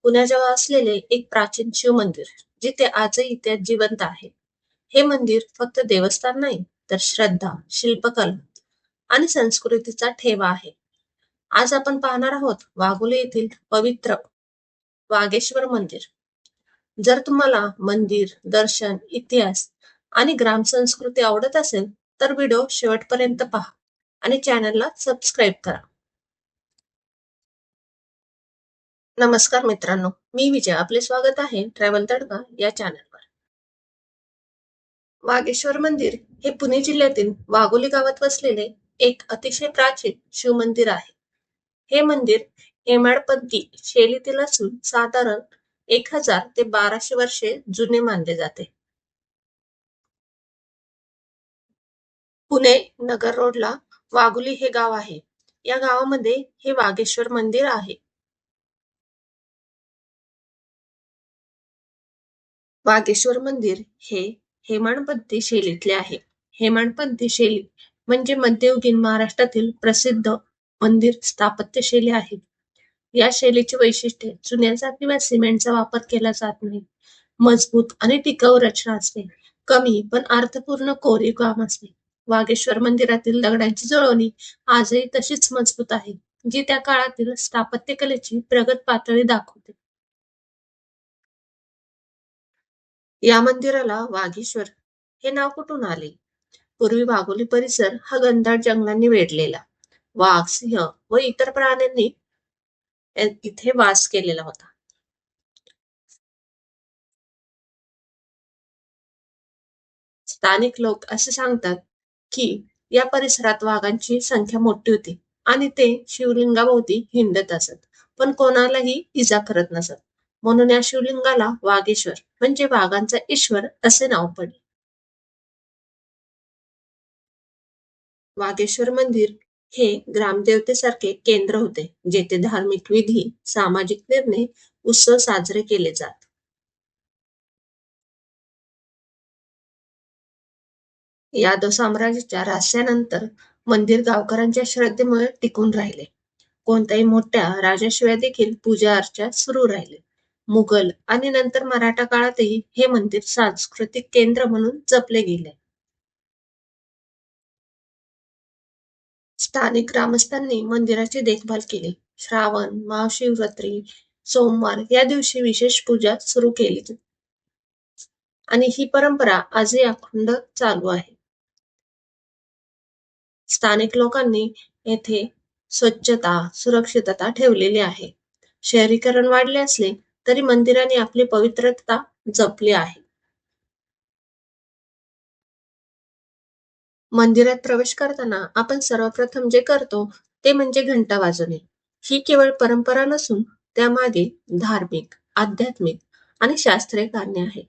पुण्याजवळ असलेले एक प्राचीन शिव मंदिर, जिथे आजही इतिहास जिवंत आहे. हे मंदिर फक्त देवस्थान नाही, तर श्रद्धा, शिल्पकला आणि संस्कृतीचा ठेवा आहे. आज आपण पाहणार आहोत वाघोली येथील पवित्र वागेश्वर मंदिर. जर तुम्हाला मंदिर, दर्शन, इतिहास आणि ग्रामसंस्कृती आवडत असेल, तर व्हिडिओ शेवटपर्यंत पहा आणि चॅनलला सबस्क्राईब करा. नमस्कार मित्रांनो, मी विजय. आपले स्वागत आहे ट्रॅव्हल तडका या चॅनलवर. वागेश्वर मंदिर हे पुणे जिल्ह्यातील वाघोली गावात वसलेले एक अतिशय प्राचीन शिवमंदिर आहे. हे मंदिर हेमाडपंथी शैलीतील असून साधारण 1000 ते 1200 वर्षे जुने मानले जाते. पुणे नगर रोडला वाघोली हे गाव आहे. या गावामध्ये हे वागेश्वर मंदिर आहे. वागेश्वर मंदिर हे हेमाडपंथी शैलीतले आहे. हेमाडपंथी शैली म्हणजे मध्ययुगीन महाराष्ट्रातील प्रसिद्ध मंदिर स्थापत्य शैली आहे. या शैलीचे वैशिष्ट्य चुन्याचा किंवा सिमेंटचा वापर केला जात नाही. मजबूत आणि टिकाऊ रचना असते. कमी पण अर्थपूर्ण कोरीव काम असते. वागेश्वर मंदिरातील दगडांची जुळवणी आजही तशीच मजबूत आहे, जी त्या काळातील स्थापत्यकलेची प्रगत पातळी दाखवते. या मंदिराला वागीश्वर हे नाव कुठून आले? पूर्वी वाघोली परिसर हा घनदाट जंगलांनी वेढलेला. वाघ, सिंह व इतर प्राण्यांनी इथे वास केलेला होता. स्थानिक लोक असे सांगतात की या परिसरात वाघांची संख्या मोठी होती आणि ते शिवलिंगाभोवती हिंडत असत, पण कोणालाही इजा करत नसत. म्हणून या शिवलिंगाला वागेश्वर म्हणजे वाघांचा ईश्वर असे नाव पडले. वागेश्वर मंदिर हे ग्रामदेवतेसारखे केंद्र होते, जेथे धार्मिक विधी, सामाजिक निर्णय, उत्सव साजरे केले जात. यादव साम्राज्याच्या ऱ्हासानंतर मंदिर गावकऱ्यांच्या श्रद्धेमुळे टिकून राहिले. कोणत्याही मोठ्या राजाशिवाय देखील पूजा अर्चा सुरू राहिले. मुघल आणि नंतर मराठा काळातही हे मंदिर सांस्कृतिक केंद्र म्हणून जपले गेले. स्थानिक ग्रामस्थांनी मंदिराची देखभाल केली. श्रावण, महाशिवरात्री, सोमवार या दिवशी विशेष पूजा सुरू केली आणि ही परंपरा आजही अखंड चालू आहे. स्थानिक लोकांनी येथे स्वच्छता, सुरक्षितता ठेवलेली आहे. शहरीकरण वाढले असले तरी मंदिराने आपली पवित्रता जपली आहे. मंदिरात प्रवेश करताना आपण सर्वप्रथम जे करतो ते म्हणजे घंटा वाजवणे. ही केवळ परंपरा नसून त्यामागे धार्मिक, आध्यात्मिक आणि शास्त्रीय कारणे आहे.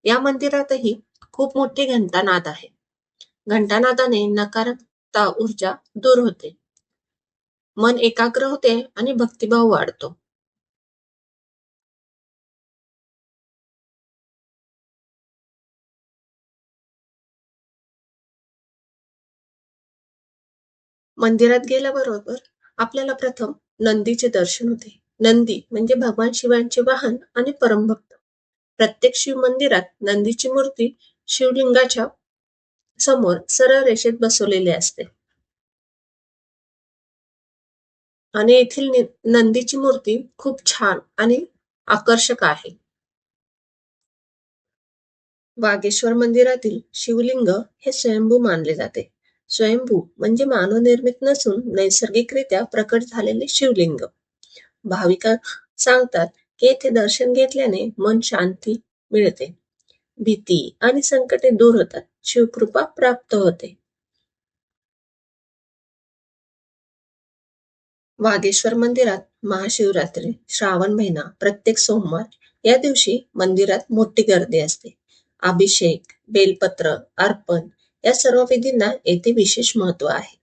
या मंदिरातही खूप मोठी घंटानाद आहे. घंटानादाने नकारात्मक ऊर्जा दूर होते, मन एकाग्र होते आणि भक्तिभाव वाढतो. मंदिरात गेल्याबरोबर आपल्याला प्रथम नंदीचे दर्शन होते. नंदी म्हणजे भगवान शिवांचे वाहन आणि परमभक्त. प्रत्येक शिव मंदिरात नंदीची मूर्ती शिवलिंगाच्या समोर सरळ रेषेत बसवलेली असते आणि येथील नंदीची मूर्ती खूप छान आणि आकर्षक आहे. वागेश्वर मंदिरातील शिवलिंग हे स्वयंभू मानले जाते. स्वयंभू म्हणजे मानवनिर्मित नसून नैसर्गिकरित्या प्रकट झालेले शिवलिंग. भाविक सांगतात की येथे दर्शन घेतल्याने मन शांती मिळते, भीती आणि संकटे दूर होतात, शिवकृपा प्राप्त होते. वागेश्वर मंदिरात महाशिवरात्री, श्रावण महिना, प्रत्येक सोमवार या दिवशी मंदिरात मोठी गर्दी असते. अभिषेक, बेलपत्र, अर्पण या सर्व विधींना येथे विशेष महत्व आहे.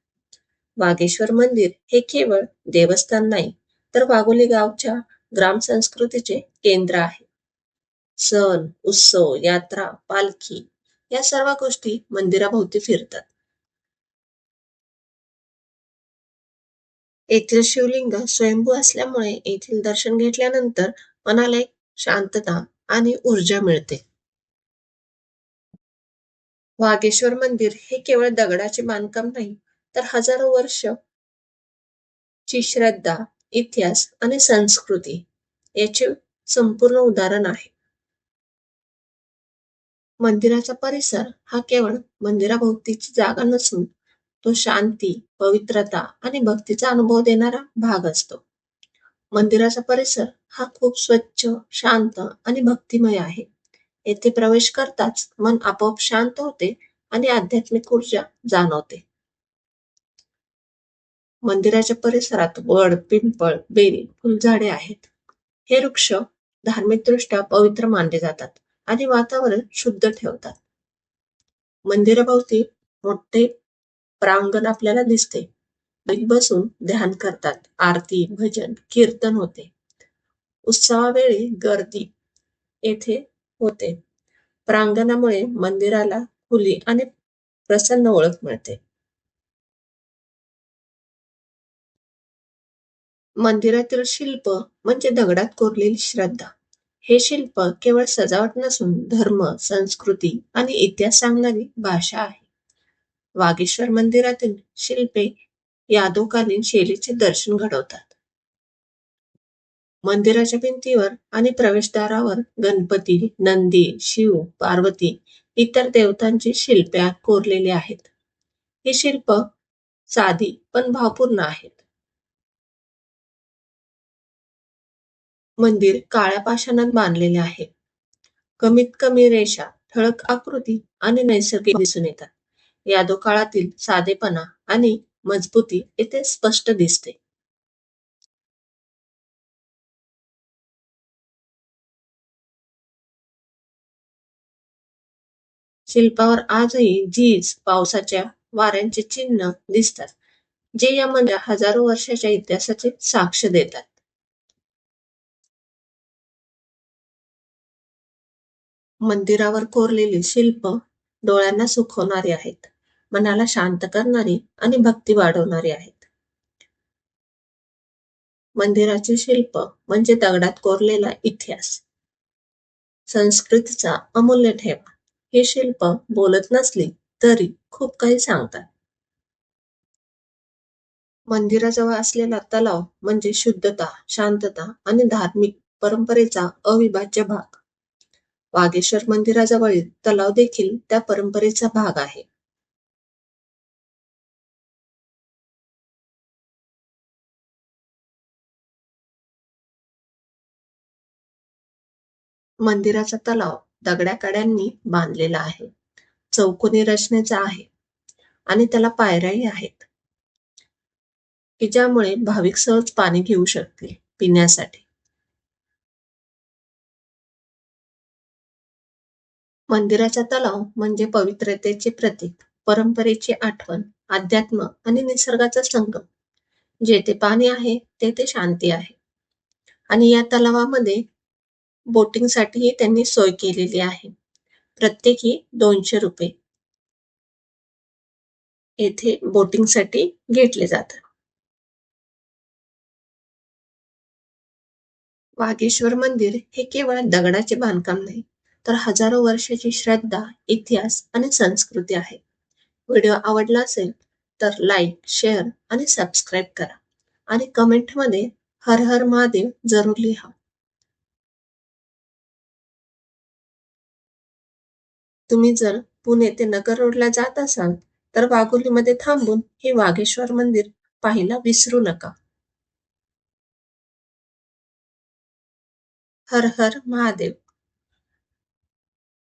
वागेश्वर मंदिर हे केवळ देवस्थान नाही, तर वाघोली गावच्या ग्रामसंस्कृतीचे केंद्र आहे. सण, उत्सव, यात्रा, पालखी या सर्व गोष्टी मंदिराभोवती फिरतात. येथील शिवलिंग स्वयंभू असल्यामुळे येथील दर्शन घेतल्यानंतर मनाला एक शांतता आणि ऊर्जा मिळते. वागेश्वर मंदिर हे केवळ दगडाचे बांधकाम नाही, तर हजारो वर्ष ची श्रद्धा, इतिहास आणि संस्कृती याचे संपूर्ण उदाहरण आहे. मंदिराचा परिसर हा केवळ मंदिराभोवतीची जागा नसून तो शांती, पवित्रता आणि भक्तीचा अनुभव देणारा भाग असतो. मंदिराचा परिसर हा खूप स्वच्छ, शांत आणि भक्तिमय आहे. येथे प्रवेश करताच मन आपोआप शांत होते आणि आध्यात्मिक ऊर्जा जाणवते. मंदिराच्या परिसरात वड, पिंपळ, बेल, फुलझाडे आहेत. हे वृक्ष धार्मिकदृष्ट्या पवित्र मानले जातात आणि वातावरण शुद्ध ठेवतात. मंदिराभोवती मोठे प्रांगण आपल्याला दिसते. लोक बसून ध्यान करतात. आरती, भजन, कीर्तन होते. उत्सवावेळी गर्दी येथे होते. प्रांगणामुळे मंदिराला खुली आणि प्रसन्न ओळख मिळते. मंदिरातील शिल्प म्हणजे दगडात कोरलेली श्रद्धा. हे शिल्प केवळ सजावट नसून धर्म, संस्कृती आणि इतिहास सांगणारी भाषा आहे. वागेश्वर मंदिरातील शिल्पे यादवकालीन शैलीचे दर्शन घडवतात. मंदिराच्या भिंतीवर आणि प्रवेशद्वारावर गणपती, नंदी, शिव, पार्वती, इतर देवतांची शिल्पे कोरलेली आहेत. ही शिल्प साधी पण भावपूर्ण आहेत. मंदिर काळ्या पाषाणात बांधलेले आहे. कमीत कमी रेषा, ठळक आकृती आणि नैसर्गिक दिसून येतात. यादव काळातील साधेपणा आणि मजबूती येथे स्पष्ट दिसते. शिल्पावर आजही झीज, पावसाच्या वाऱ्यांचे चिन्ह दिसतात, जे या मंदिराच्या हजारो वर्षाच्या इतिहासाची साक्ष देतात. मंदिरावर कोरलेली शिल्प डोळ्यांना सुखवणारी आहेत, मनाला शांत करणारी आणि भक्ती वाढवणारी आहेत. मंदिराचे शिल्प म्हणजे दगडात कोरलेला इतिहास, संस्कृतीचा अमूल्य ठेवा. हे शिल्प बोलत नसली तरी खूप काही सांगतात. मंदिराजवळ असलेला तलाव म्हणजे शुद्धता, शांतता आणि धार्मिक परंपरेचा अविभाज्य भाग. वागेश्वर मंदिराजवळील तलाव देखील त्या परंपरेचा भाग आहे. मंदिराचा तलाव दगड्या कड्यांनी बांधलेला आहे. चौकोनी रचनेचा आहे आणि त्याला पायऱ्याही आहेत, की ज्यामुळे भाविक सहज पाणी घेऊ शकतील पिण्यासाठी. मंदिराचा तलाव म्हणजे पवित्रतेचे प्रतीक, परंपरेची आठवण, अध्यात्म आणि निसर्गाचा संगम. जेथे पाणी आहे तेथे शांती आहे. आणि या तलावामध्ये बोटिंगसाठीही त्यांनी सोय केलेली आहे. प्रत्येकी ₹200 येथे बोटिंगसाठी घेतले जातात. वागेश्वर मंदिर हे केवळ दगडाचे बांधकाम नाही, तर हजारो वर्षाची श्रद्धा, इतिहास आणि संस्कृती आहे. व्हिडिओ आवडला असेल तर लाईक, शेअर आणि सबस्क्राईब करा आणि कमेंटमध्ये हर हर महादेव जरूर लिहा. तुम्ही जर पुणे ते नगर रोडला जात असाल तर वाघोलीमध्ये थांबून हे वाघेश्वर मंदिर पाहायला विसरू नका. हर हर महादेव.